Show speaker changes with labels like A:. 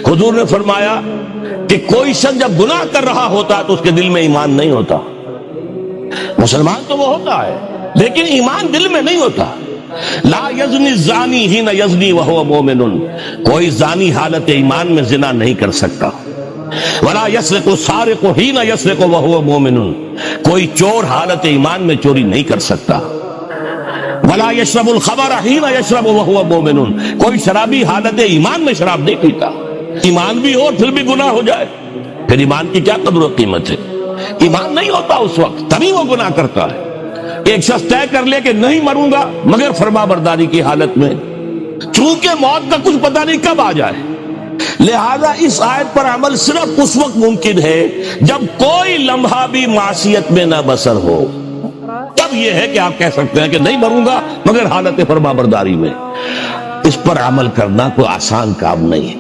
A: حضور نے فرمایا کہ کوئی شخص جب گناہ کر رہا ہوتا تو اس کے دل میں ایمان نہیں ہوتا. مسلمان تو وہ ہوتا ہے لیکن ایمان دل میں نہیں ہوتا. لا یزنی الزانی حین یزنی وہو مومن، کوئی زانی حالت ایمان میں زنا نہیں کر سکتا. ولا یسرق السارق حین یسرق وہو مومن، کوئی چور حالت ایمان میں چوری نہیں کر سکتا. ولا یشرب الخمر حین یشرب وہو مومن، کوئی شرابی حالت ایمان میں شراب نہیں پیتا. ایمان بھی ہو اور پھر بھی گناہ ہو جائے، پھر ایمان کی کیا قدر و قیمت ہے؟ ایمان نہیں ہوتا اس وقت تبھی وہ گناہ کرتا ہے. ایک شخص طے کر لے کہ نہیں مروں گا مگر فرما برداری کی حالت میں، چونکہ موت کا کچھ پتہ نہیں کب آ جائے، لہذا اس آیت پر عمل صرف اس وقت ممکن ہے جب کوئی لمحہ بھی معصیت میں نہ بسر ہو. تب یہ ہے کہ آپ کہہ سکتے ہیں کہ نہیں مروں گا مگر حالت فرما برداری میں. اس پر عمل کرنا کوئی آسان کام نہیں ہے.